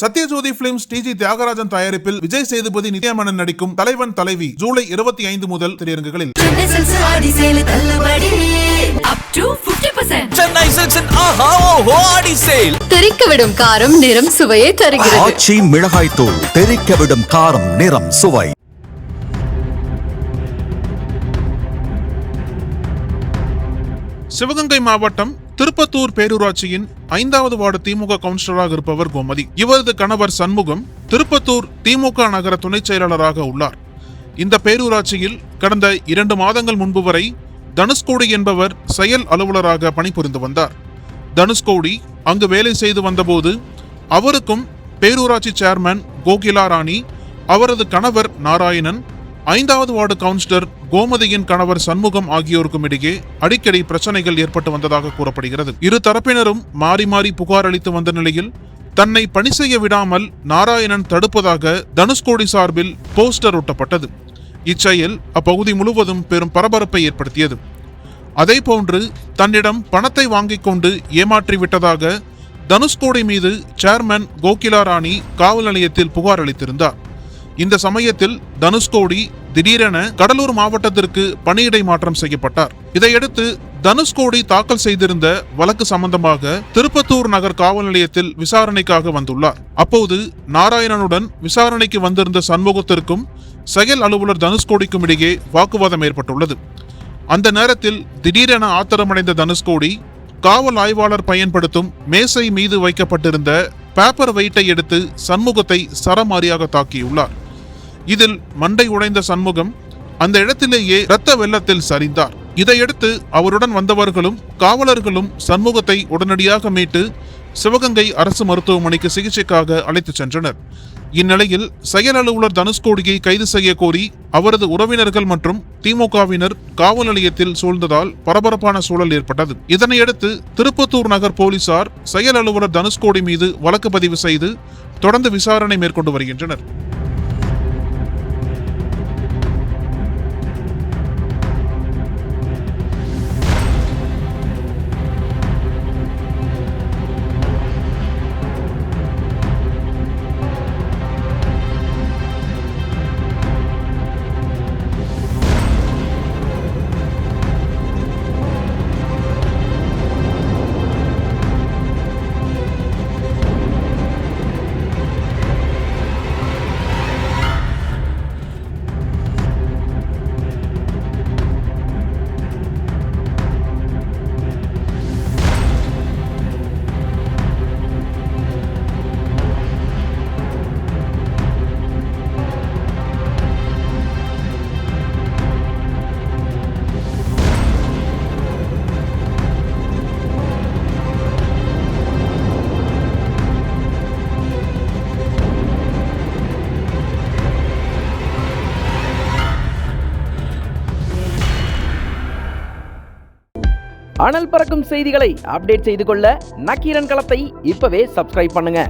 Sathyajothi films டிஜி தியாகராஜன் தயாரிப்பில் விஜய் சேதுபதி நித்யாமேனன் நடிக்கும் தலைவன் தலைவி ஜூலை 25 முதல் திரையரங்குகளில். தெறிக்கவிடும் காரம் நிறம் சுவையை தருகிறது. ஆச்சி மிளகாய் தூள் தெறிக்கவிடும் காரம் நிறம் சுவை. சிவகங்கை மாவட்டம் திருப்பத்தூர் பேரூராட்சியின் 5வது வார்டு திமுக கவுன்சிலராக இருப்பவர் கோமதி. இவரது கணவர் சண்முகம் திருப்பத்தூர் திமுக நகர துணைச் செயலாளராக உள்ளார். இந்த பேரூராட்சியில் கடந்த 2 மாதங்கள் முன்பு வரை தனுஷ்கோடி என்பவர் செயல் அலுவலராக பணிபுரிந்து வந்தார். தனுஷ்கோடி அங்கு வேலை செய்து வந்தபோது அவருக்கும் பேரூராட்சி சேர்மன் கோகிலா ராணி, அவரது கணவர் நாராயணன், 5வது வார்டு கவுன்சிலர் கோமதியின் கணவர் சண்முகம் ஆகியோருக்கும் இடையே அடிக்கடி பிரச்சனைகள் ஏற்பட்டு வந்ததாக கூறப்படுகிறது. இரு தரப்பினரும் மாறி மாறி புகார் அளித்து வந்த நிலையில் தன்னை பணி செய்ய விடாமல் நாராயணன் தடுப்பதாக தனுஷ்கோடி சார்பில் போஸ்டர் ஒட்டப்பட்டது. இச்செயல் அப்பகுதி முழுவதும் பெரும் பரபரப்பை ஏற்படுத்தியது. அதேபோன்று தன்னிடம் பணத்தை வாங்கிக் கொண்டு ஏமாற்றிவிட்டதாக தனுஷ்கோடி மீது சேர்மன் கோகிலா ராணி காவல் நிலையத்தில் புகார் அளித்திருந்தார். இந்த சமயத்தில் தனுஷ்கோடி திடீரென கடலூர் மாவட்டத்திற்கு பணியிடை மாற்றம் செய்யப்பட்டார். இதையடுத்து தனுஷ்கோடி தாக்கல் செய்திருந்த வழக்கு சம்பந்தமாக திருப்பத்தூர் நகர் காவல் நிலையத்தில் விசாரணைக்காக வந்துள்ளார். அப்போது நாராயணனுடன் விசாரணைக்கு வந்திருந்த சண்முகத்திற்கும் செயல் அலுவலர் தனுஷ்கோடிக்கும் இடையே வாக்குவாதம் ஏற்பட்டுள்ளது. அந்த நேரத்தில் திடீரென ஆத்திரமடைந்த தனுஷ்கோடி காவல் ஆய்வாளர் பயன்படுத்தும் மேசை மீது வைக்கப்பட்டிருந்த பேப்பர் வெயிட்டை எடுத்து சண்முகத்தை சரமாரியாக தாக்கியுள்ளார். இதில் மண்டை உடைந்த சண்முகம் அந்த இடத்திலேயே இரத்த வெள்ளத்தில் சரிந்தார். இதையடுத்து அவருடன் வந்தவர்களும் காவலர்களும் சண்முகத்தை உடனடியாக மீட்டு சிவகங்கை அரசு மருத்துவமனைக்கு சிகிச்சைக்காக அழைத்து சென்றனர். இந்நிலையில் செயல் அலுவலர் தனுஷ்கோடியை கைது செய்ய கோரி அவரது உறவினர்கள் மற்றும் திமுகவினர் காவல் நிலையத்தில் சூழ்ந்ததால் பரபரப்பான சூழல் ஏற்பட்டது. இதனையடுத்து திருப்பத்தூர் நகர் போலீசார் செயல் அலுவலர் தனுஷ்கோடி மீது வழக்கு பதிவு செய்து தொடர்ந்து விசாரணை மேற்கொண்டு வருகின்றனர். அனல் பறக்கும் செய்திகளை அப்டேட் செய்து கொள்ள நக்கீரன் களத்தை இப்பவே சப்ஸ்கிரைப் பண்ணுங்க.